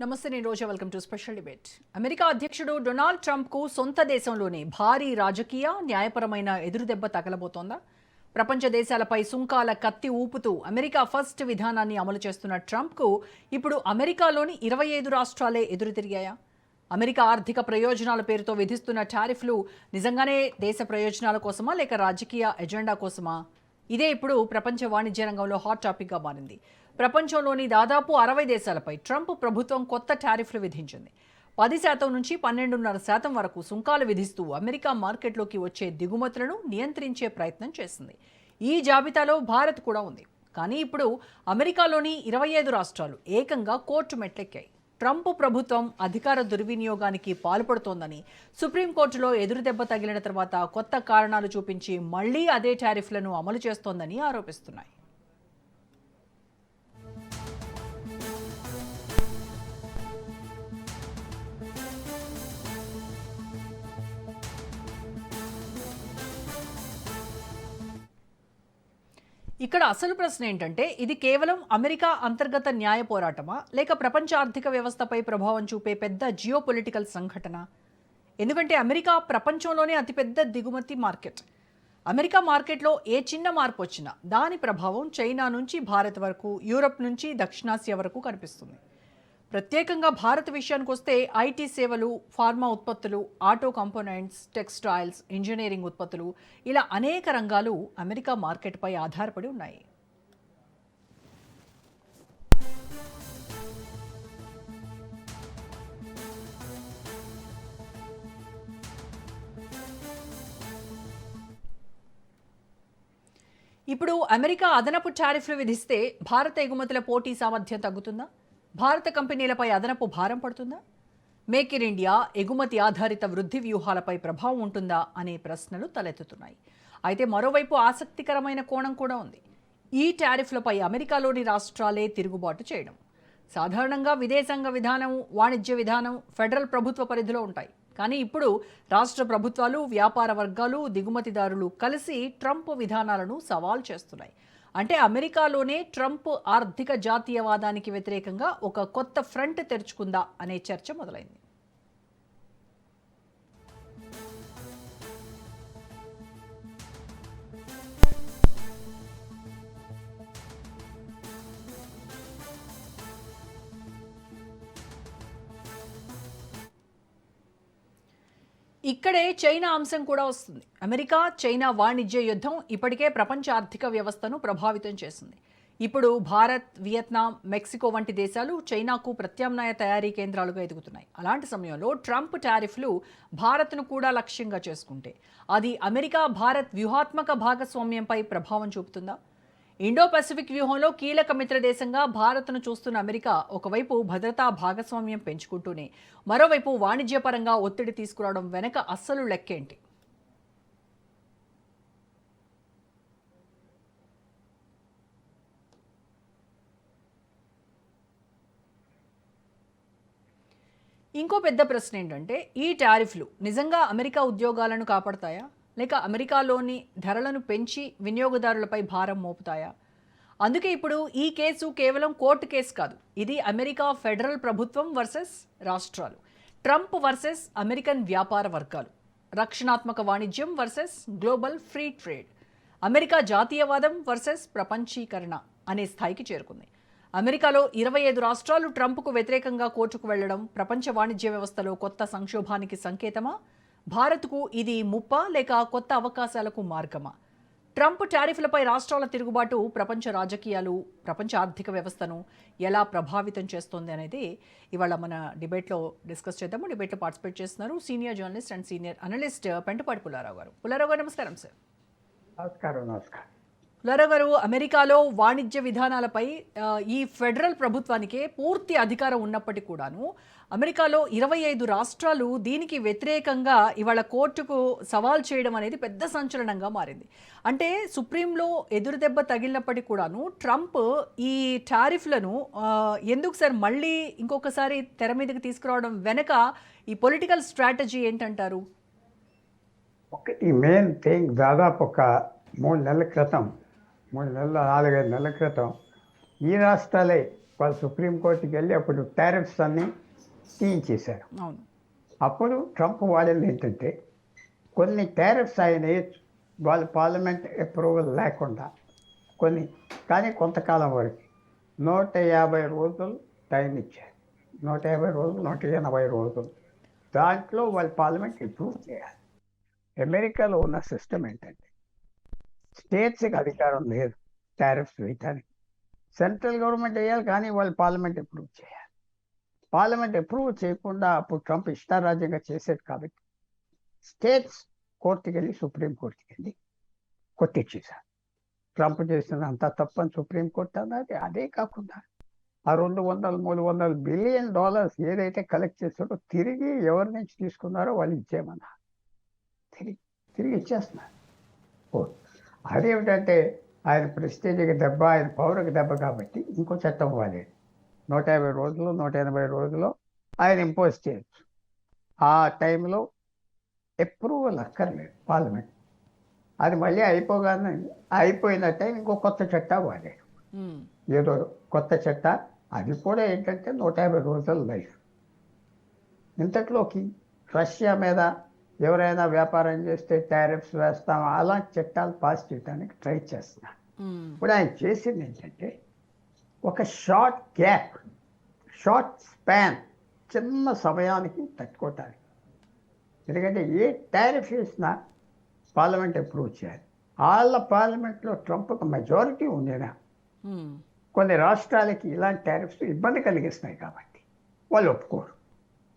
నమస్తే, నేను Roja. Welcome to special debate. America అధ్యక్షుడు డొనాల్డ్ ట్రంప్కు సొంత దేశంలోనే భారీ రాజకీయ న్యాయపరమైన ఎదురుదెబ్బ తగలబోతోందా? ప్రపంచ దేశాలపై సుంకాల కత్తి ఊపుతూ అమెరికా ఫస్ట్ విధానాన్ని అమలు చేస్తున్న ట్రంప్కు ఇప్పుడు అమెరికాలోని 25 రాష్ట్రాలే ఎదురుతిరిగాయా? అమెరికా ఆర్థిక ప్రయోజనాల పేరుతో విధిస్తున్న టారిఫ్లు నిజంగానే దేశ ప్రయోజనాల కోసమా లేక రాజకీయ ఎజెండా కోసమా? ఇదే ఇప్పుడు ప్రపంచ వాణిజ్య రంగంలో హాట్ టాపిక్గా మారింది. ప్రపంచంలోని దాదాపు 60 దేశాలపై ట్రంప్ ప్రభుత్వం కొత్త టారిఫ్లు విధించింది. 10% నుంచి 12.5% వరకు సుంకాలు విధిస్తూ అమెరికా మార్కెట్లోకి వచ్చే దిగుమతులను నియంత్రించే ప్రయత్నం చేసింది. ఈ జాబితాలో భారత్ కూడా ఉంది. కానీ ఇప్పుడు అమెరికాలోని 25 రాష్ట్రాలు ఏకంగా కోర్టు మెట్లెక్కాయి. ట్రంప్ ప్రభుత్వం అధికార దుర్వినియోగానికి పాల్పడుతోందని సుప్రీంకోర్టులో ఎదురుదెబ్బ తగిలిన తర్వాత కొత్త కారణాలు చూపించి మళ్లీ అదే టారిఫ్లను అమలు చేస్తోందని ఆరోపిస్తున్నాయి. ఇక్కడ అసలు ప్రశ్న ఏంటంటే, ఇది కేవలం అమెరికా అంతర్గత న్యాయ పోరాటమా లేక ప్రపంచ ఆర్థిక వ్యవస్థపై ప్రభావం చూపే పెద్ద జియోపొలిటికల్ సంఘటన? ఎందుకంటే అమెరికా ప్రపంచంలోనే అతిపెద్ద దిగుమతి మార్కెట్. అమెరికా మార్కెట్లో ఏ చిన్న మార్పు వచ్చినా దాని ప్రభావం చైనా నుంచి భారత్ వరకు, యూరప్ నుంచి దక్షిణాసియా వరకు కనిపిస్తుంది. ప్రత్యేకంగా భారత్ విషయానికి వస్తే ఐటీ సేవలు, ఫార్మా ఉత్పత్తులు, ఆటో కాంపోనెంట్స్, టెక్స్టైల్స్, ఇంజనీరింగ్ ఉత్పత్తులు ఇలా అనేక రంగాలు అమెరికా మార్కెట్పై ఆధారపడి ఉన్నాయి. ఇప్పుడు అమెరికా అదనపు టారిఫ్లు విధిస్తే భారత ఎగుమతుల పోటీ సామర్థ్యం తగ్గుతుందా? భారత కంపెనీలపై అదనపు భారం పడుతుందా? మేక్ ఇన్ ఇండియా, ఎగుమతి ఆధారిత వృద్ధి వ్యూహాలపై ప్రభావం ఉంటుందా అనే ప్రశ్నలు తలెత్తుతున్నాయి. అయితే మరోవైపు ఆసక్తికరమైన కోణం కూడా ఉంది. ఈ టారిఫ్లపై అమెరికాలోని రాష్ట్రాలే తిరుగుబాటు చేయడం. సాధారణంగా విదేశాంగ విధానం, వాణిజ్య విధానం ఫెడరల్ ప్రభుత్వ పరిధిలో ఉంటాయి. కానీ ఇప్పుడు రాష్ట్ర ప్రభుత్వాలు, వ్యాపార వర్గాలు, దిగుమతిదారులు కలిసి ట్రంప్ విధానాలను సవాల్ చేస్తున్నాయి. అంటే అమెరికాలోనే ట్రంప్ ఆర్థిక జాతీయవాదానికి వ్యతిరేకంగా ఒక కొత్త ఫ్రంట్ తెరుచుకుందా అనే చర్చ మొదలైంది. ఇక్కడే చైనా అంశం కూడా వస్తుంది. అమెరికా చైనా వాణిజ్య యుద్ధం ఇప్పటికే ప్రపంచ ఆర్థిక వ్యవస్థను ప్రభావితం చేసింది. ఇప్పుడు భారత్, వియత్నాం, మెక్సికో వంటి దేశాలు చైనాకు ప్రత్యామ్నాయ తయారీ కేంద్రాలుగా ఎదుగుతున్నాయి. అలాంటి సమయంలో ట్రంప్ టారిఫ్లు భారత్ను కూడా లక్ష్యంగా చేసుకుంటే అది అమెరికా భారత్ వ్యూహాత్మక భాగస్వామ్యంపై ప్రభావం చూపుతుందా? ఇండో పసిఫిక్ వ్యూహంలో కీలక మిత్ర దేశంగా భారత్ను చూస్తున్న అమెరికా ఒకవైపు భద్రతా భాగస్వామ్యం పెంచుకుంటూనే మరోవైపు వాణిజ్యపరంగా ఒత్తిడి తీసుకురావడం వెనక అస్సలు లెక్కేంటి? ఇంకో పెద్ద ప్రశ్న ఏంటంటే, ఈ టారిఫ్లు నిజంగా అమెరికా ఉద్యోగాలను కాపాడతాయా లేక అమెరికాలోని ధరలను పెంచి వినియోగదారులపై భారం మోపుతాయా? అందుకే ఇప్పుడు ఈ కేసు కేవలం కోర్టు కేసు కాదు. ఇది అమెరికా ఫెడరల్ ప్రభుత్వం వర్సెస్ రాష్ట్రాలు, ట్రంప్ వర్సెస్ అమెరికన్ వ్యాపార వర్గాలు, రక్షణాత్మక వాణిజ్యం versus global free trade, America జాతీయవాదం వర్సెస్ ప్రపంచీకరణ అనే స్థాయికి చేరుకుంది. అమెరికాలో 25 రాష్ట్రాలు ట్రంప్కు వ్యతిరేకంగా కోర్టుకు వెళ్లడం ప్రపంచ వాణిజ్య వ్యవస్థలో కొత్త సంక్షోభానికి సంకేతమా? భారత్కు ఇది ముప్పా లేక కొత్త అవకాశాలకు మార్గమా? ట్రంప్ టారిఫ్లపై రాష్ట్రాల తిరుగుబాటు ప్రపంచ రాజకీయాలు, ప్రపంచ ఆర్థిక వ్యవస్థను ఎలా ప్రభావితం చేస్తోంది అనేది ఇవాళ మన డిబేట్లో డిస్కస్ చేద్దాము. డిబేట్లో పార్టిసిపేట్ చేస్తున్నారు senior journalist and senior analyst Pentapati Pullarao గారు. పుల్లారావు గారు నమస్కారం సార్. నమస్కారం. పుల్లారావు గారు, అమెరికాలో వాణిజ్య విధానాలపై ఈ ఫెడరల్ ప్రభుత్వానికే పూర్తి అధికారం ఉన్నప్పటికీ కూడాను అమెరికాలో 25 రాష్ట్రాలు దీనికి వ్యతిరేకంగా ఇవాళ కోర్టుకు సవాల్ చేయడం అనేది పెద్ద సంచలనంగా మారింది. అంటే సుప్రీంలో ఎదురుదెబ్బ తగిలినప్పటికీ కూడాను ట్రంప్ ఈ టారిఫ్లను ఎందుకు సార్ మళ్ళీ ఇంకొకసారి తెర మీదకి తీసుకురావడం వెనక ఈ పొలిటికల్ స్ట్రాటజీ ఏంటంటారు? ఒకటి మెయిన్ థింగ్, దాదాపు ఒక 3 నెలల క్రితం 4-5 నెలల క్రితం ఈ రాష్ట్రాలే వాళ్ళు సుప్రీంకోర్టుకి వెళ్ళి అప్పుడు టారిఫ్స్ అన్నీ తీయించేశారు. అవును. అప్పుడు ట్రంప్ వాడింది ఏంటంటే కొన్ని టారిఫ్స్ ఆయన వేయచ్చు వాళ్ళ పార్లమెంట్ అప్రూవల్ లేకుండా కొన్ని, కానీ కొంతకాలం వరకు 150 రోజులు టైం ఇచ్చారు. 150 రోజులు, 180 రోజులు. దాంట్లో వాళ్ళ పార్లమెంట్ అప్రూవ్ చేయాలి. అమెరికాలో ఉన్న సిస్టమ్ ఏంటంటే స్టేట్స్కి అధికారం లేదు టారిఫ్స్ వేయటానికి. సెంట్రల్ గవర్నమెంట్ వేయాలి, కానీ వాళ్ళు పార్లమెంట్ అప్రూవ్ చేయాలి. పార్లమెంట్ అప్రూవ్ చేయకుండా అప్పుడు ట్రంప్ ఇష్టారాజ్యంగా చేసేది కాబట్టి స్టేట్స్ కోర్టుకి వెళ్ళి సుప్రీంకోర్టుకి వెళ్ళి కొట్టించేశారు. ట్రంప్ చేసిన అంతా తప్పని సుప్రీంకోర్టు అన్నది. అదే కాకుండా ఆ $200-300 బిలియన్ ఏదైతే కలెక్ట్ చేస్తారో తిరిగి ఎవరి నుంచి తీసుకున్నారో వాళ్ళు ఇచ్చేయమన్నారు. తిరిగి ఇచ్చేస్తున్నారు. అదేమిటంటే ఆయన ప్రెస్టేజ్కి దెబ్బ, ఆయన పౌరుకి దెబ్బ కాబట్టి ఇంకో చట్టం ఇవ్వాలి. 150 రోజులు, 180 రోజులు ఆయన ఇంపోజ్ చేయొచ్చు. ఆ టైంలో అప్రూవల్ అక్కర్లేదు పార్లమెంట్. అది మళ్ళీ అయిపోయిన టైం ఇంకో కొత్త చట్టా వాడాడు. ఏదో కొత్త చట్ట, అది కూడా ఏంటంటే 150 రోజుల లైఫ్. ఇంతట్లోకి రష్యా మీద ఎవరైనా వ్యాపారం చేస్తే టారిఫ్స్ వేస్తాం, అలాంటి చట్టాలు పాస్ చేయడానికి ట్రై చేస్తున్నారు. ఇప్పుడు ఆయన చేసింది ఏంటంటే ఒక షార్ట్ గ్యాప్, షార్ట్ స్పాన్, చిన్న సమయానికి తట్టుకోవటానికి. ఎందుకంటే ఏ టారిఫ్ వేసినా పార్లమెంట్ అప్రూవ్ చేయాలి. వాళ్ళ పార్లమెంట్లో ట్రంప్కి మెజారిటీ ఉండేనా కొన్ని రాష్ట్రాలకి ఇలాంటి టారిఫ్స్ ఇబ్బంది కలిగిస్తున్నాయి కాబట్టి వాళ్ళు ఒప్పుకోరు,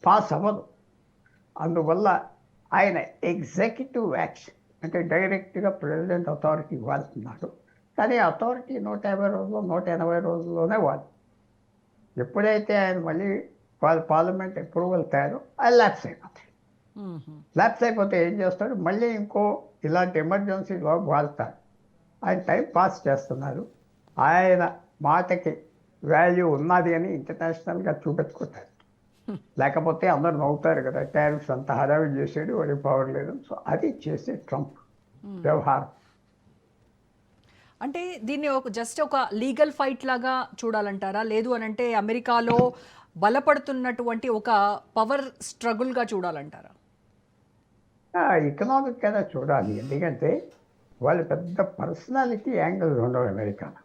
పాస్ అవ్వదు. అందువల్ల ఆయన ఎగ్జిక్యూటివ్ యాక్షన్ అంటే డైరెక్ట్గా ప్రెసిడెంట్ అథారిటీ వాడుతున్నాడు. కానీ అథారిటీ 150 రోజులు, 180 రోజుల్లోనే వాళ్ళు. ఎప్పుడైతే ఆయన మళ్ళీ వాళ్ళ పార్లమెంట్ అప్రూవల్ తయారు అది ల్యాప్స్ అయిపోతాయి. ల్యాప్స్ అయిపోతే ఏం చేస్తాడు, మళ్ళీ ఇంకో ఇలాంటి ఎమర్జెన్సీలో వాడతాడు. ఆయన టైం పాస్ చేస్తున్నారు. ఆయన మాటకి వాల్యూ ఉన్నది అని ఇంటర్నేషనల్గా చూపెట్టుకుంటారు. లేకపోతే అందరు నవ్వుతారు కదా, టారిఫ్స్ అంత హడావిడి చేసాడు, వాడికి పవర్ లేదు. సో అది చేసే ట్రంప్ వ్యవహారం. అంటే దీన్ని జస్ట్ ఒక లీగల్ ఫైట్ లాగా చూడాలంటారా? లేదు అని అంటే అమెరికాలో బలపడుతున్నటువంటి ఒక పవర్ స్ట్రగుల్గా చూడాలంటారా? ఎకనామిక్ కదా చూడాలి. ఎందుకంటే వాళ్ళు పెద్ద పర్సనాలిటీ యాంగిల్ ఉండవు అమెరికాలో.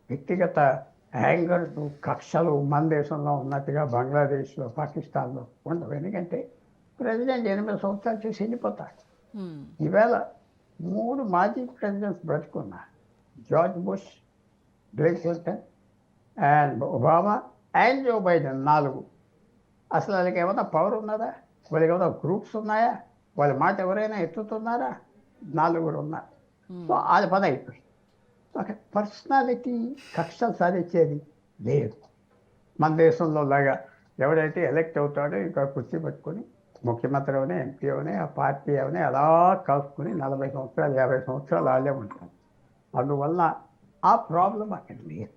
వ్యక్తిగత యాంగర్స్, కక్షలు మన దేశంలో ఉన్నట్టుగా బంగ్లాదేశ్లో, పాకిస్తాన్లో ఉండవు. ఎందుకంటే ప్రెసిడెంట్ 8 సంవత్సరాలు చేసి వెళ్ళిపోతాడు. ఈవేళ 3 మాజీ ప్రెసిడెంట్స్ బ్రతుకున్నారు. George Bush, Bill Clinton and Obama and Joe Biden. 4. అసలు వాళ్ళకి ఏమైనా పవర్ ఉన్నదా? వాళ్ళకి ఏమైనా గ్రూప్స్ ఉన్నాయా? వాళ్ళ మాట ఎవరైనా ఎత్తుతున్నారా? 4 ఉన్నారు. సో అది పని అయిపోయింది. ఒక పర్సనాలిటీ కక్షలు సాధించేది లేదు. మన దేశంలో లాగా ఎవడైతే ఎలక్ట్ అవుతాడో ఇంకా కుర్చీ పట్టుకొని ముఖ్యమంత్రి అవనే, ఎంపీ అవనే, ఆ పార్టీ అవనే అలా కాసుకుని 40 సంవత్సరాలు, 50 సంవత్సరాలు వాళ్ళే ఉంటారు. అందువల్ల ఆ ప్రాబ్లం అక్కడ లేదు,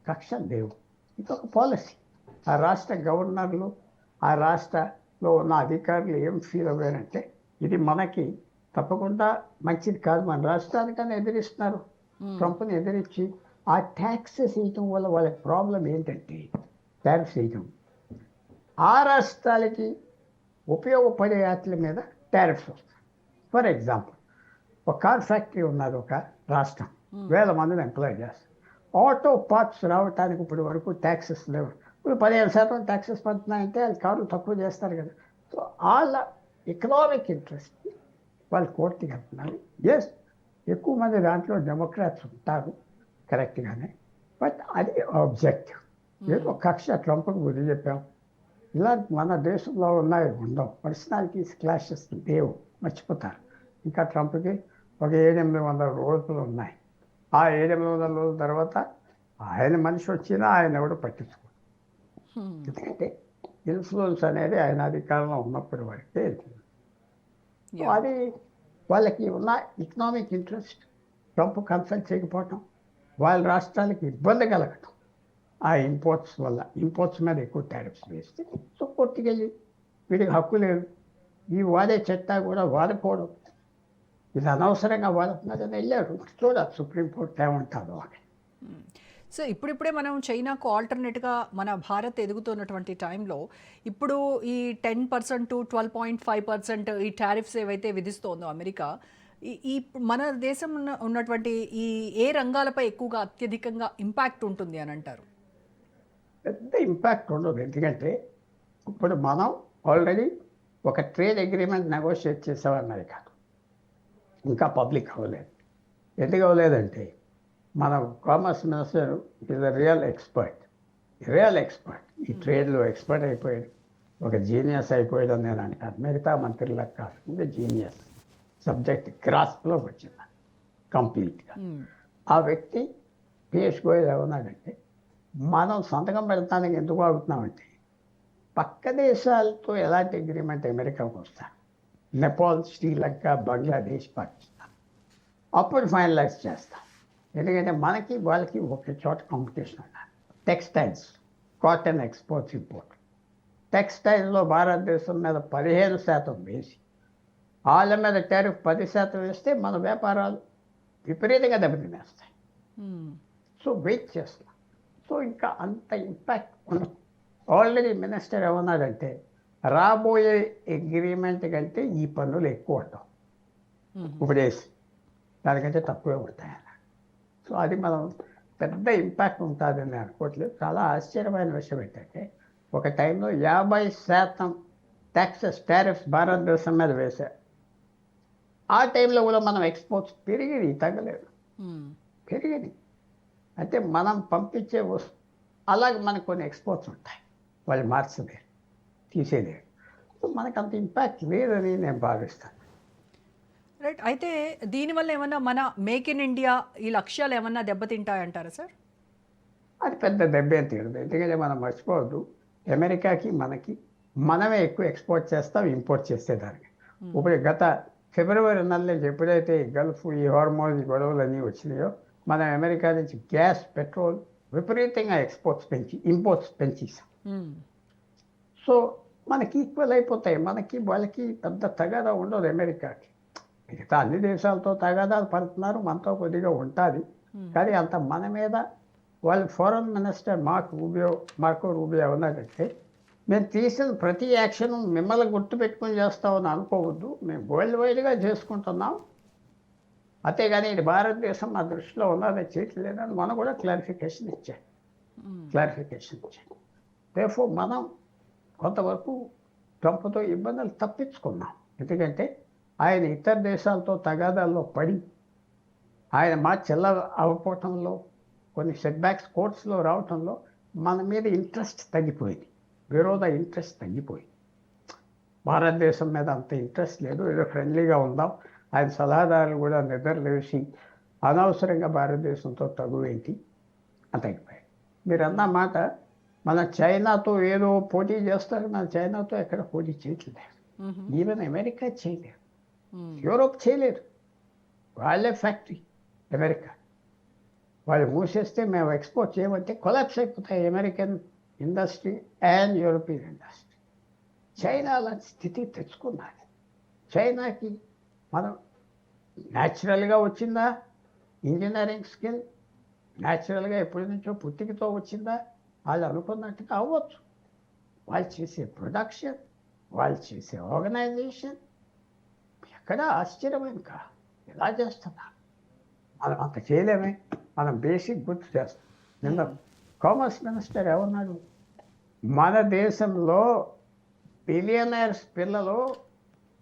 కక్షలు లేవు. ఇంకొక పాలసీ, ఆ రాష్ట్ర గవర్నర్లు, ఆ రాష్ట్రలో ఉన్న అధికారులు ఏం ఫీల్ అవ్వారంటే ఇది మనకి తప్పకుండా మంచిది కాదు, మన రాష్ట్రానికన్నా ఎదిరిస్తున్నారు. ట్రంప్ని ఎదిరించి ఆ ట్యాక్సెస్ వేయటం వల్ల వాళ్ళ ప్రాబ్లం ఏంటంటే ట్యాక్స్ వేయటం ఆ రాష్ట్రాలకి ఉపయోగపడే వాటి మీద టారిఫ్స్ వస్తాయి. ఫర్ ఎగ్జాంపుల్, ఒక కార్ ఫ్యాక్టరీ ఉన్నది ఒక రాష్ట్రం, 1000 మందిని ఎంప్లాయ్ చేస్తారు. ఆటో పార్ట్స్ రావడానికి ఇప్పుడు వరకు ట్యాక్సెస్ లేవు. ఇప్పుడు 15% ట్యాక్సెస్ పడుతున్నాయంటే అది కారు తక్కువ చేస్తారు కదా. సో వాళ్ళ ఎకనామిక్ ఇంట్రెస్ట్ వాళ్ళు కోర్టుకి వెళ్తున్నారు. ఎస్, ఎక్కువ మంది దాంట్లో డెమోక్రాట్స్ ఉంటారు కరెక్ట్గానే, బట్ అది ఆబ్జెక్టివ్. ఏదో కక్ష ట్రంప్కి బుద్ధి చెప్పాం. ఇలా మన దేశంలో ఉన్నాయి ఉండవు, పర్సనాలిటీస్ క్లాషెస్ లేవు, మర్చిపోతారు. ఇంకా ట్రంప్కి ఒక 700-800 రోజులు ఉన్నాయి. ఆ 700-800 రోజుల తర్వాత ఆయన మనిషి వచ్చినా ఆయన ఎవడు పట్టించుకోడు. ఎందుకంటే ఇన్ఫ్లుయెన్స్ అనేది ఆయన అధికారంలో ఉన్నప్పటి వరకే. అది వాళ్ళకి ఉన్న ఎకనామిక్ ఇంట్రెస్ట్ ట్రంప్ కన్సల్ట్ చేయకపోవటం, వాళ్ళ రాష్ట్రాలకి ఇబ్బంది కలగటం ఆ ఇంపోర్ట్స్ వల్ల. ఇంపోర్ట్స్ మీద ఎక్కువ టారిఫ్స్ వేస్తే సో కోర్టుకి వెళ్ళి వీడికి హక్కు లేదు, ఈ వాడే చట్టా కూడా వాడుకోవడం, ఇది అనవసరంగా వాడుతున్నదని వెళ్ళాడు. చూడాలి సుప్రీంకోర్టు ఏమంటారు అని. సో ఇప్పుడిప్పుడే మనం చైనాకు ఆల్టర్నేట్గా మన భారత్ ఎదుగుతున్నటువంటి టైంలో ఇప్పుడు ఈ 10% టు 12.5% ఈ టారిఫ్స్ ఏవైతే విధిస్తోందో అమెరికా, ఈ మన దేశం ఉన్నటువంటి ఈ ఏ రంగాలపై ఎక్కువగా అత్యధికంగా ఇంపాక్ట్ ఉంటుంది అని అంటారు? పెద్ద ఇంపాక్ట్ ఉండదు. ఎందుకంటే ఇప్పుడు మనం ఆల్రెడీ ఒక ట్రేడ్ అగ్రిమెంట్ నెగోషియేట్ చేసామన్నది కాదు, ఇంకా పబ్లిక్ అవ్వలేదు. ఎందుకు అవ్వలేదంటే మన commerce minister is a real expert ఈ ట్రేడ్లో ఎక్స్పర్ట్ అయిపోయాడు, ఒక జీనియస్ అయిపోయాడు అని నేను అంటాను. మిగతా మంత్రులకు కాకుండా జీనియస్, సబ్జెక్ట్ గ్రాస్ప్లోకి వచ్చింది కంప్లీట్గా. ఆ వ్యక్తి పీయూష్ గోయల్ ఏమన్నాడంటే, మనం సంతకం పెడతానికి ఎందుకు ఆగుతున్నామంటే పక్క దేశాలతో ఎలాంటి అగ్రిమెంట్ అమెరికాకు వస్తాం, నేపాల్, శ్రీలంక, బంగ్లాదేశ్, పాకిస్తాన్, అప్పుడు ఫైనలైజ్ చేస్తాం. ఎందుకంటే మనకి వాళ్ళకి ఒక చోట కాంపిటీషన్ ఉన్నారు. Textiles, cotton exports, import. టెక్స్టైల్స్లో భారతదేశం మీద 15% వేసి వాళ్ళ మీద టారిఫ్ 10% వేస్తే మన వ్యాపారాలు విపరీతంగా దెబ్బతినేస్తాయి. సో వెయిట్ చేస్తాం. సో ఇంకా అంత ఇంపాక్ట్ ఉండదు. ఆల్రెడీ మినిస్టర్ ఏమన్నాడంటే రాబోయే అగ్రిమెంట్ కంటే ఈ పన్నులు ఎక్కువ ఉంటాం, ఇప్పుడు వేసి దానికంటే తక్కువే ఉంటాయి. సో అది మనం పెద్ద ఇంపాక్ట్ ఉంటుందని అనుకోవట్లేదు. చాలా ఆశ్చర్యమైన విషయం ఏంటంటే ఒక టైంలో 50% ట్యాక్సెస్, టారిఫ్స్ భారతదేశం మీద వేశారు. ఆ టైంలో కూడా మనం ఎక్స్పోర్ట్స్ పెరిగింది, తగ్గలేదు, పెరిగింది. అంటే మనం పంపించే వస్తువు అలాగే మనకు కొన్ని ఎక్స్పోర్ట్స్ ఉంటాయి, వాళ్ళు మార్చలేరు, తీసేయలేరు. సో మనకు అంత ఇంపాక్ట్ లేదని నేను భావిస్తాను. రైట్. అయితే దీనివల్ల ఏమన్నా మన మేక్ ఇన్ ఇండియా ఈ లక్ష్యాలు ఏమన్నా దెబ్బతింటాయంటారా సార్? అది పెద్ద దెబ్బేం తీరదు. ఎందుకంటే మనం మర్చిపోవద్దు, అమెరికాకి మనమే ఎక్కువ ఎక్స్పోర్ట్ చేస్తాం ఇంపోర్ట్ చేసేదానికి. ఇప్పుడు గత ఫిబ్రవరి నెలలో ఎప్పుడైతే గల్ఫ్, ఈ హార్మోజ్ గొడవలన్నీ వచ్చినాయో మనం అమెరికా నుంచి గ్యాస్, పెట్రోల్ విపరీతంగా ఇంపోర్ట్స్ పెంచేసాం. సో మనకి ఈక్వల్ అయిపోతాయి. మనకి వాళ్ళకి పెద్ద తగాదా ఉండదు. అమెరికాకి మిగతా అన్ని దేశాలతో తగాదాలు పడుతున్నారు, మనతో కొద్దిగా ఉంటుంది. కానీ అంత మన మీద వాళ్ళు ఫారెన్ మినిస్టర్ మార్కో రూబియో ఉన్నారంటే, మేము తీసిన ప్రతి యాక్షన్ మిమ్మల్ని గుర్తుపెట్టుకొని చేస్తామని అనుకోవద్దు, మేము వరల్డ్ వైడ్గా చేసుకుంటున్నాం, అంతేగాని ఇది భారతదేశం మా దృష్టిలో ఉన్నది చేయట్లేదని మనం కూడా క్లారిఫికేషన్ ఇచ్చాం. దేర్ఫోర్ మనం కొంతవరకు ట్రంప్తో ఇబ్బందులు తప్పించుకున్నాం. ఎందుకంటే ఆయన ఇతర దేశాలతో తగాదాల్లో పడి ఆయన మా చెల్ల అవ్వపోవటంలో, కొన్ని సెట్బ్యాక్స్ కోర్ట్స్లో రావటంలో మన మీద ఇంట్రెస్ట్ తగ్గిపోయింది, ఇంట్రెస్ట్ తగ్గిపోయింది. భారతదేశం మీద అంత ఇంట్రెస్ట్ లేదు, ఏదో ఫ్రెండ్లీగా ఉందాం. ఆయన సలహాదారులు కూడా నిద్రలేసి అనవసరంగా భారతదేశంతో తగువేంటి అని తగ్గిపోయాయి. మీరు అన్న మాట, మన చైనాతో ఏదో పోటీ చేస్తారు, మన చైనాతో ఎక్కడ పోటీ చేయట్లేదు. ఈవెన్ అమెరికా చేయలేదు, యూరోప్ చేయలేదు. వాళ్ళే ఫ్యాక్టరీ అమెరికా. వాళ్ళు మూసేస్తే మేము ఎక్స్పోర్ట్ చేయమంటే కొలాప్స్ అయిపోతాయి American industry and European industry. China అలాంటి స్థితి తెచ్చుకున్నది. చైనాకి మనం న్యాచురల్గా వచ్చిందా ఇంజనీరింగ్ స్కిల్, న్యాచురల్గా ఎప్పటి నుంచో పుట్టికతో వచ్చిందా, వాళ్ళు అనుకున్నట్టుగా అవ్వచ్చు. వాళ్ళు చేసే ప్రొడక్షన్, వాళ్ళు చేసే ఆర్గనైజేషన్ ఎక్కడ ఆశ్చర్యమైన ఎలా చేస్తున్నా మనం అంత చేయలేమే. మనం బేసిక్ గుర్తు చేస్తాం. నిన్న కామర్స్ మినిస్టర్ ఏమన్నాడు, మన దేశంలో బిలియనర్స్ పిల్లలు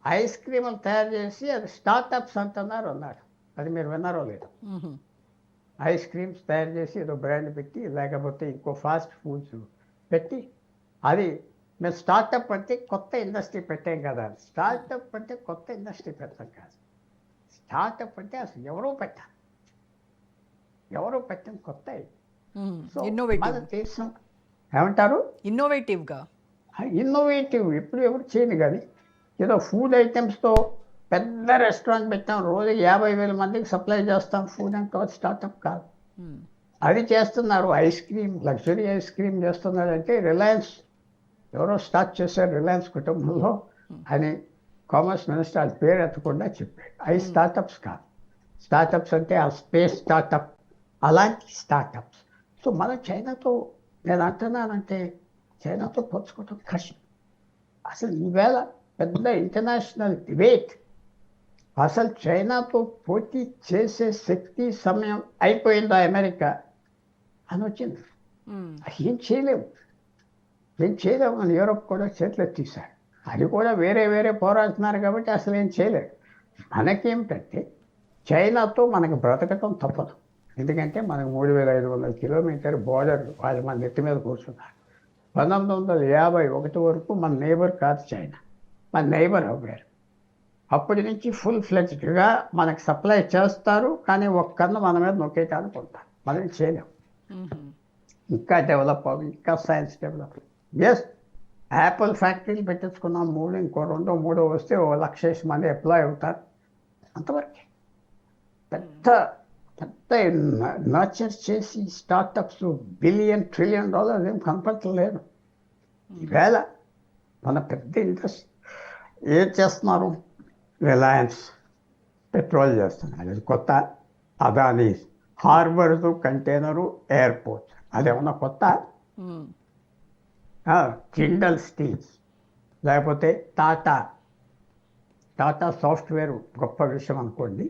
ఐస్ క్రీములు తయారు చేసి అది స్టార్టప్స్ అంటున్నారు అన్నాడు. అది మీరు విన్నారో లేదు? ఐస్ క్రీమ్స్ తయారు చేసి ఏదో బ్రాండ్ పెట్టి, లేకపోతే ఇంకో ఫాస్ట్ ఫుడ్స్ పెట్టి, అది మేము స్టార్టప్ అంటే కొత్త ఇండస్ట్రీ పెట్టాం కదా. స్టార్టప్ అంటే కొత్త ఇండస్ట్రీ పెట్టాం కాదు. స్టార్టప్ అంటే అసలు ఎవరో పెట్టాం కొత్త. మన దేశం ఏమంటారు, ఇన్నోవేటివ్ ఎప్పుడు ఎవరు చేయను. కానీ ఏదో ఫుడ్ ఐటమ్స్తో పెద్ద రెస్టారెంట్ పెట్టాం, రోజు 50,000 మందికి సప్లై చేస్తాం ఫుడ్ అంటే స్టార్టప్ కాదు. అది చేస్తున్నారు. Ice cream, luxury ice cream చేస్తున్నారంటే రిలయన్స్ ఎవరో స్టార్ట్ చేశారు, రిలయన్స్ కుటుంబంలో అని కామర్స్ మినిస్టర్ అది పేరు ఎత్తకుండా చెప్పాడు. అవి స్టార్టప్స్ కాదు. స్టార్టప్స్ అంటే ఆ స్పేస్ స్టార్టప్ అలాంటి స్టార్టప్స్. సో మనం చైనాతో, నేను అంటున్నానంటే చైనాతో పోల్చుకోవటం కష్టం. అసలు ఈవేళ పెద్ద ఇంటర్నేషనల్ డిబేట్, అసలు చైనాతో పోటీ చేసే శక్తి సమయం అయిపోయిందా అమెరికా అని వచ్చింది. ఏం చేయలేము, ఏం చేయలేము అని యూరోప్ కూడా చేతులు ఎత్తేసారు. అది కూడా వేరే వేరే పోరాడుతున్నారు కాబట్టి అసలు ఏం చేయలేరు. మనకేమిటంటే చైనాతో మనకు బ్రతకటం తప్పదు. ఎందుకంటే మనకు 3500 కిలోమీటర్ బోర్డర్ వాళ్ళు మన నెత్తి మీద కూర్చున్నారు. 1951 వరకు మన నేబర్ కాదు చైనా, మన నేబర్ అవ్వారు. అప్పటి నుంచి ఫుల్ ఫ్లెడ్జ్డ్గా మనకు సప్లై చేస్తారు, కానీ ఒక్కన్న మన మీద నొక్కేయటానికి ఉంటారు. మనం చేయలేము. ఇంకా డెవలప్ అవ్వి, ఇంకా సైన్స్ డెవలప్. ఎస్, యాపిల్ ఫ్యాక్టరీలు పెట్టించుకున్నాం, ఇంకో 2-3 వస్తే 1,00,000 మంది ఎంప్లాయ్ అవుతారు. అంతవరకే. పెద్ద పెద్ద నర్చర్ చేసి స్టార్టప్స్ $1 trillion ఏం కనపడలేదు. ఈవేళ మన పెద్ద ఇండస్ట్రీ ఏం చేస్తున్నారు? రిలయన్స్ పెట్రోల్ చేస్తున్నారు, అది కొత్త. అదానీ హార్బర్స్, కంటైనరు, ఎయిర్పోర్ట్, అదేమన్నా కొత్త? జిండల్ స్టీల్స్, లేకపోతే టాటా సాఫ్ట్వేర్ గొప్ప విషయం అనుకోండి.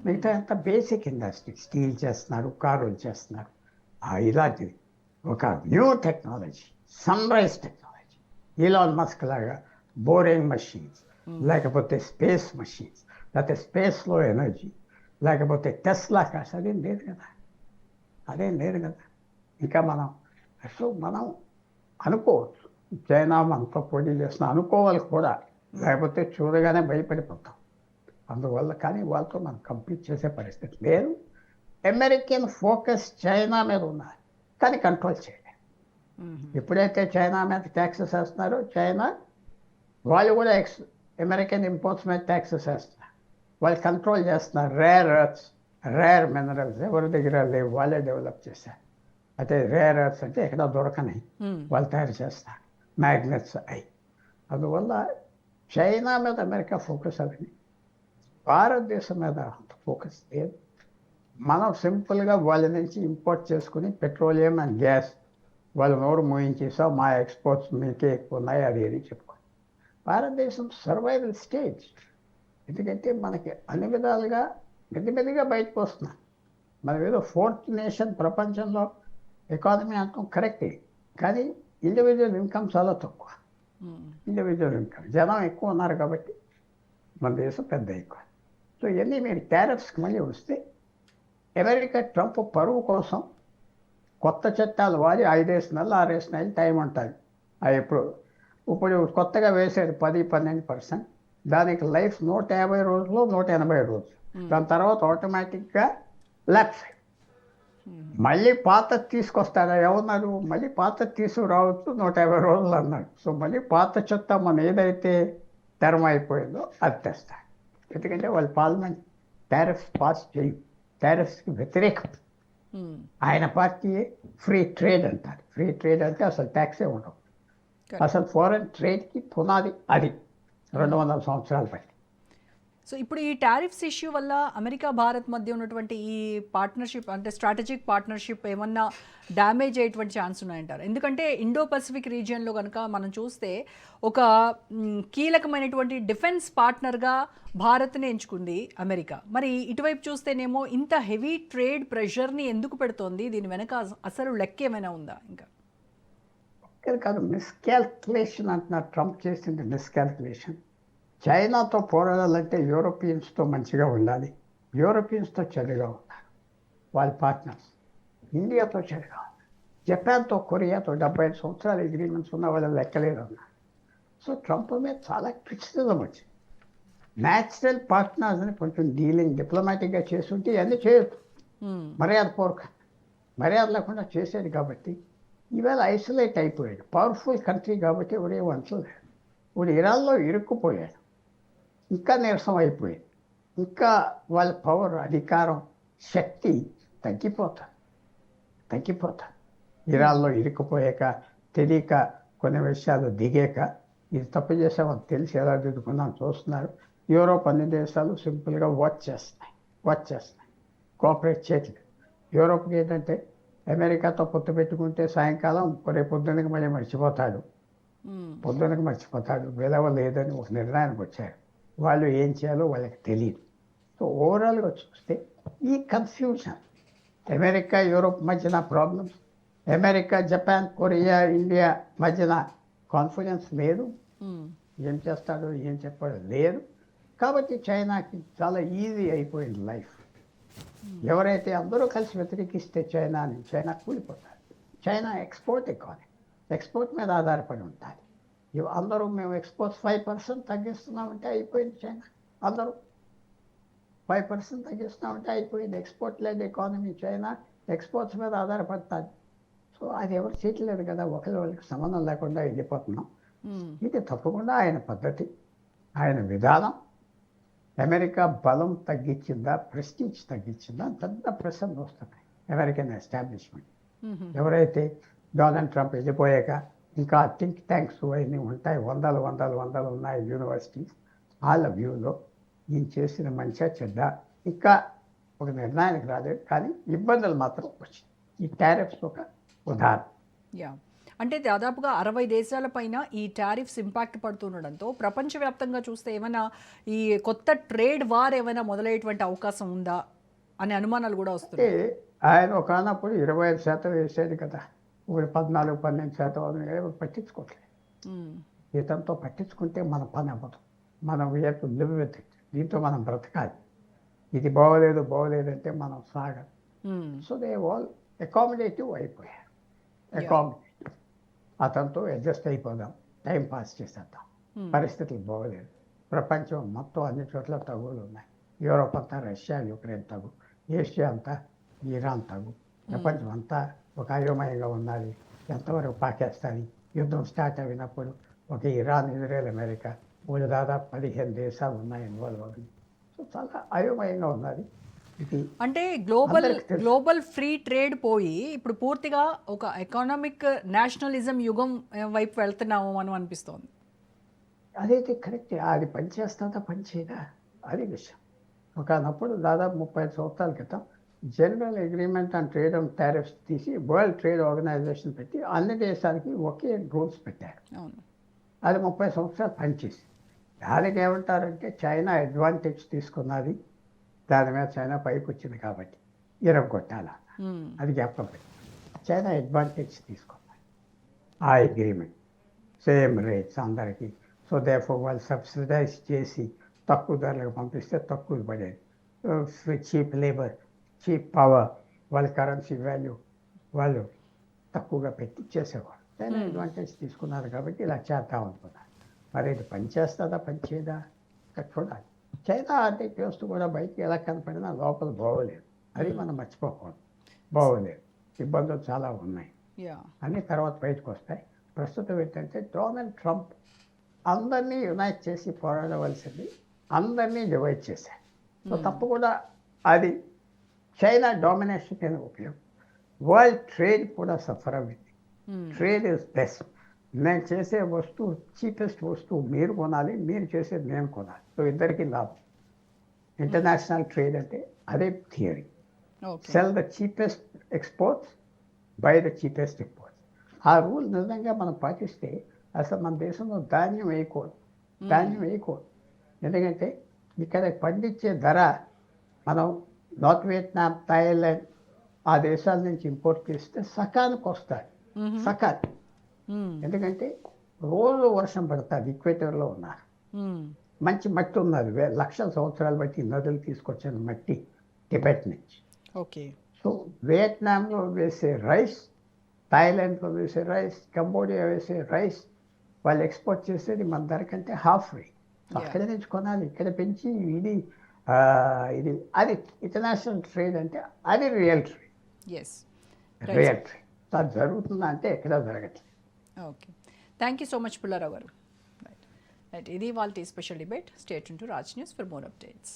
మిగతా అంతా బేసిక్ ఇండస్ట్రీ. స్టీల్ చేస్తున్నారు, కారులు చేస్తున్నారు. ఇలాంటివి ఒక new technology, sunrise technology, Elon Musk లాగా బోరింగ్ మషీన్స్, లేకపోతే స్పేస్ మషీన్స్, లేకపోతే స్పేస్లో ఎనర్జీ, లేకపోతే టెస్లా కార్స్, అదేం లేదు కదా. ఇంకా మనం అనుకోవచ్చు చైనా మనతో పోటీ చేస్తున్నా అనుకోవాలి కూడా, లేకపోతే చూడగానే భయపడిపోతాం. అందువల్ల కానీ వాళ్ళతో మనం కంపీట్ చేసే పరిస్థితి లేదు. అమెరికన్ ఫోకస్ చైనా మీద ఉన్నారు, కానీ కంట్రోల్ చేయలేదు. ఎప్పుడైతే చైనా మీద ట్యాక్సెస్ వేస్తున్నారో, చైనా వాళ్ళు కూడా అమెరికన్ ఇంపోర్ట్స్ మీద ట్యాక్సెస్ వేస్తున్నారు. వాళ్ళు కంట్రోల్ చేస్తున్నారు. రేర్ మినరల్స్ ఎవరి దగ్గర లేవు, వాళ్ళే డెవలప్ చేశారు. అయితే రేర్ ఎర్త్స్ అంటే ఎక్కడ దొరకని వాళ్ళు తయారు చేస్తారు, మ్యాగ్నెట్స్ అయి. అందువల్ల చైనా మీద అమెరికా ఫోకస్ అవ్వండి, భారతదేశం మీద అంత ఫోకస్ లేదు. మనం సింపుల్గా వాళ్ళ నుంచి ఇంపోర్ట్ చేసుకుని పెట్రోలియం అండ్ గ్యాస్ వాళ్ళు నోరు మూయించేసాం, మా ఎక్స్పోర్ట్స్ మీకే ఎక్కువ ఉన్నాయి, అది ఏది చెప్పుకోండి. భారతదేశం సర్వైవల్ స్టేజ్. ఎందుకంటే మనకి అన్ని విధాలుగా మెల్లిమెల్లిగా బయటకు వస్తున్నాం. మనం ఏదో 4th నేషన్ ప్రపంచంలో ఎకానమీ అంటాం కరెక్టే, కానీ ఇండివిజువల్ ఇన్కమ్ చాలా తక్కువ. ఇండివిజువల్ ఇన్కమ్ జనం ఎక్కువ ఉన్నారు కాబట్టి మన దేశం పెద్ద ఎక్కువ. సో ఇవన్నీ మీరు టారిఫ్స్కి మళ్ళీ వస్తే, అమెరికా ట్రంప్ పరువు కోసం కొత్త చట్టాలు వాడి 5 నెలలు 6 నెలలు టైం ఉంటుంది. అవి ఇప్పుడు కొత్తగా వేసేది 10-12%. దానికి లైఫ్ 150 రోజులు 180 రోజులు. దాని తర్వాత ఆటోమేటిక్గా ల్యాప్స్. మళ్ళీ పాత తీసుకొస్తారా ఎవరున్నారు? మళ్ళీ పాత తీసుకురావచ్చు 150 రోజులు అన్నాడు. సో మళ్ళీ పాత చట్టం మనం ఏదైతే టర్మ్ అయిపోయిందో అది తెస్తారు. ఎందుకంటే వాళ్ళు పార్లమెంట్ టారిఫ్స్ పాస్ చేయు, టారిఫ్స్కి వ్యతిరేకం. ఆయన పార్టీ ఫ్రీ ట్రేడ్ అంటారు. ఫ్రీ ట్రేడ్ అంటే అసలు ట్యాక్సే ఉండవు. అసలు ఫారెన్ ట్రేడ్కి పునాది అది 200 సంవత్సరాల పై. సో ఇప్పుడు ఈ టారిఫ్స్ ఇష్యూ వల్ల అమెరికా భారత్ మధ్య ఉన్నటువంటి ఈ పార్ట్నర్షిప్, అంటే స్ట్రాటజిక్ పార్ట్నర్షిప్ ఏమన్నా డ్యామేజ్ అయ్యేటువంటి ఛాన్స్ ఉన్నాయంటారు? ఎందుకంటే ఇండో పసిఫిక్ రీజియన్లో కనుక మనం చూస్తే ఒక కీలకమైనటువంటి డిఫెన్స్ పార్ట్నర్గా భారత్ని ఎంచుకుంది అమెరికా. మరి ఇటువైపు చూస్తేనేమో ఇంత హెవీ ట్రేడ్ ప్రెషర్ని ఎందుకు పెడుతోంది? దీని వెనక అసలు లెక్క ఏమైనా ఉందా? ఇంకా కాదు, మిస్కాల్కులేషన్ అంటున్నారు. ట్రంప్ చేసింది మిస్కాల్కులేషన్. చైనాతో పోరాడాలంటే యూరోపియన్స్తో మంచిగా ఉండాలి, యూరోపియన్స్తో చెడుగా ఉన్నారు వాళ్ళ పార్ట్నర్స్. ఇండియాతో చెడుగా ఉన్నారు, జపాన్తో కొరియాతో 75 సంవత్సరాల అగ్రిమెంట్స్ ఉన్న వాళ్ళు లెక్కలేదు అన్నారు. సో ట్రంప్ మీద చాలా క్రిటిసిజం వచ్చింది. న్యాచురల్ పార్ట్నర్స్ని కొంచెం డీలింగ్ డిప్లొమాటిక్గా చేస్తుంటే ఇవన్నీ చేయొద్దు, మర్యాద లేకుండా చేసేది. కాబట్టి ఈవేళ ఐసోలేట్ అయిపోయాడు. పవర్ఫుల్ కంట్రీ కాబట్టి ఎవడే వంచలేదు. ఇప్పుడు ఇరాన్లో ఇరుక్కుపోయాడు, ఇంకా నీరసం అయిపోయింది. ఇంకా వాళ్ళ పవర్, అధికారం, శక్తి తగ్గిపోతారు. ఇరాన్లో ఇరుక్కుపోయాక తెలియక కొన్ని విషయాలు దిగాక ఇది తప్పు చేసామని తెలిసి ఎలా దిద్దుకుందాం చూస్తున్నారు. యూరోప్ అన్ని దేశాలు సింపుల్గా వాచ్ చేస్తున్నాయి, కోఆపరేట్ చేయట్లేదు. యూరోప్కి ఏంటంటే అమెరికాతో పొత్తు పెట్టుకుంటే సాయంకాలం రేపు పొద్దున్నకి మళ్ళీ మర్చిపోతాడు, పొద్దున్నకి మర్చిపోతాడు, విలువ లేదని ఒక నిర్ణయానికి వచ్చారు. వాళ్ళు ఏం చేయాలో వాళ్ళకి తెలియదు. సో ఓవరాల్గా చూస్తే ఈ కన్ఫ్యూజన్, అమెరికా యూరోప్ మధ్యన problems, America Japan Korea India మధ్యన కాన్ఫిడెన్స్ లేదు, ఏం చేస్తాడో ఏం చెప్పాడో లేదు. కాబట్టి చైనాకి చాలా ఈజీ అయిపోయింది లైఫ్. ఎవరైతే అందరూ కలిసి వ్యతిరేకిస్తే చైనాని, చైనా కూలిపోతారు. చైనా ఎక్స్పోర్ట్ ఎకానమీ, ఎక్స్పోర్ట్ మీద ఆధారపడి ఉంటుంది. అందరూ మేము ఎక్స్పోర్ట్స్ 5% తగ్గిస్తున్నామంటే అయిపోయింది చైనా. అందరూ 5% తగ్గిస్తున్నామంటే అయిపోయింది. ఎక్స్పోర్ట్ లేని ఎకానమీ చైనా, ఎక్స్పోర్ట్స్ మీద ఆధారపడుతుంది. సో అది ఎవరు చేయట్లేదు కదా, ఒకరికి సంబంధం లేకుండా వెళ్ళిపోతున్నాం. ఇది తప్పకుండా ఆయన పద్ధతి, ఆయన విధానం. అమెరికా బలం తగ్గించిందా, ప్రెస్టీజ్ తగ్గించిందా, పెద్ద ప్రశ్నలు వస్తున్నాయి అమెరికన్ ఎస్టాబ్లిష్మెంట్. ఎవరైతే డొనాల్డ్ ట్రంప్ వెళ్ళిపోయాక ఇంకా థింక్ ట్యాంక్స్ అవన్నీ ఉంటాయి, వందలు ఉన్నాయి యూనివర్సిటీస్. వాళ్ళ వ్యూలో ఈయన చేసిన మంచిగా చెడ్డ ఇంకా ఒక నిర్ణయానికి రాలేదు, కానీ ఇబ్బందులు మాత్రం వచ్చింది. ఈ టారిఫ్స్ ఒక ఉదాహరణ. యా, అంటే దాదాపుగా 60 దేశాల పైన ఈ టారిఫ్స్ ఇంపాక్ట్ పడుతుండడంతో ప్రపంచవ్యాప్తంగా చూస్తే ఏమైనా ఈ కొత్త ట్రేడ్ వార్ ఏమైనా మొదలయ్యేటువంటి అవకాశం ఉందా అనే అనుమానాలు కూడా వస్తున్నాయి. ఆయన ఒకనప్పుడు 25% వేసేది కదా, ఇప్పుడు 14-12% అవుతుంది కదా, ఇప్పుడు పట్టించుకోవట్లేదు. ఇతనితో పట్టించుకుంటే మన పని అవ్వదు. మనం రేపు లివ్ విత్ ఇట్, దీంతో మనం బ్రతకాలి. ఇది బాగోలేదు అంటే మనం సాగదు. సో దే ఆల్ అకామిడేటివ్ అయిపోయారు. అకామిడేటివ్, అతనితో అడ్జస్ట్ అయిపోదాం, టైం పాస్ చేసేద్దాం. పరిస్థితులు బాగోలేదు. ప్రపంచం మొత్తం అన్ని చోట్ల తగులు ఉన్నాయి. యూరోప్ అంతా రష్యా యుక్రెయిన్ తగు, ఏషియా అంతా ఇరాన్ తగు, ప్రపంచం అంతా ఒక అయోమయంగా ఉన్నది. ఎంతవరకు పాకిస్తాన్ యుద్ధం స్టార్ట్ అయినప్పుడు ఒక ఇరాన్, ఇజ్రాయెల్, అమెరికా మూడు దాదాపు 15 దేశాలు ఉన్నాయి ఇన్వాల్వ్ అవి. సో చాలా అయోమయంగా ఉన్నది. ఇది అంటే గ్లోబల్ ఫ్రీ ట్రేడ్ పోయి ఇప్పుడు పూర్తిగా ఒక ఎకనామిక్ నేషనలిజం యుగం వైపు వెళ్తున్నాము మనం అనిపిస్తోంది. అదైతే కరెక్ట్. అది పనిచేస్తుందా పనిచేయదా అది విషయం. ఒకనప్పుడు దాదాపు 30 సంవత్సరాల క్రితం general agreement on trade and tariffs తీసి వరల్డ్ ట్రేడ్ ఆర్గనైజేషన్ పెట్టి అన్ని దేశాలకి ఒకే రూల్స్ పెట్టారు. అది 30 సంవత్సరాలు పనిచేసి, దానికి ఏమంటారంటే చైనా అడ్వాంటేజ్ తీసుకున్నది, దాని మీద చైనా పైకి వచ్చింది కాబట్టి ఇరగొట్టాల. అది జ్ఞాపకం పెట్టి చైనా అడ్వాంటేజ్ తీసుకున్నది ఆ అగ్రిమెంట్, సేమ్ రేట్స్ అందరికీ. సో దేర్ఫోర్ వాళ్ళు సబ్సిడైజ్ చేసి తక్కువ ధరలకు పంపిస్తే తక్కువ పడేది. చీప్ లేబర్, చీప్ పవర్, వాళ్ళ కరెన్సీ వాల్యూ వాళ్ళు తక్కువగా పెట్టి చేసేవారు. చైనా అడ్వాంటేజ్ తీసుకున్నారు కాబట్టి ఇలా చేద్దాం అనుకున్నారు. మరి ఇది పనిచేస్తుందా పనిచేయదా ఇక్కడ చూడాలి. చైనా అంటే చేస్తూ కూడా బయటికి ఎలా కనపడినా లోపల బాగోలేదు, అది మనం మర్చిపోకూడదు. బాగోలేదు, ఇబ్బందులు చాలా ఉన్నాయి, అన్ని తర్వాత బయటకు వస్తాయి. ప్రస్తుతం ఏంటంటే డొనాల్డ్ ట్రంప్ అందరినీ యునైట్ చేసి పోరాడవలసింది, అందరినీ డివైడ్ చేశారు. సో తప్పకుండా అది చైనా డామినేషన్ కింద ఉపయోగం. వరల్డ్ ట్రేడ్ కూడా సఫర్ అయింది. Trade is best. నేను చేసే వస్తువు చీపెస్ట్ వస్తువు మీరు కొనాలి, మీరు చేసేది నేను కొనాలి. సో ఇద్దరికి లాభం. ఇంటర్నేషనల్ ట్రేడ్ అంటే అదే theory. Cell the cheapest exports, by the cheapest imports. ఆ రూల్ నిజంగా మనం పాటిస్తే అసలు మన దేశంలో ధాన్యం వేయకూడదు. ఎందుకంటే ఇక్కడ పండించే ధర మనం నార్త్ వియత్నాం, థాయిలాండ్ ఆ దేశాల నుంచి ఇంపోర్ట్ చేస్తే సకానికి వస్తాయి. సకాన్ ఎందుకంటే రోజు వర్షం పడుతుంది. ఈక్వేటర్లో ఉన్నారు, మంచి మట్టి ఉన్నది, లక్షల సంవత్సరాలు బట్టి నదులు తీసుకొచ్చిన మట్టి టిబెట్ నుంచి. సో వియత్నాంలో వేసే రైస్, థాయిలాండ్లో వేసే రైస్, కంబోడియా వేసే రైస్ వాళ్ళు ఎక్స్పోర్ట్ చేసేది మన ధర కంటే హాఫ్ రేట్. అక్కడి నుంచి కొనాలి, ఇక్కడ పెంచి ఇది అది ఇంటర్నేషనల్ ట్రేడ్ అంటే అది రియల్ ట్రేడ్. రియల్ ట్రేడ్ అది జరుగుతుందా అంటే ఎక్కడ జరగట్లేదు. Okay, thank you so much Pullarao గారు. రైట్, ఇది వాళ్ళ special debate. Stay tune to Raj news for more updates.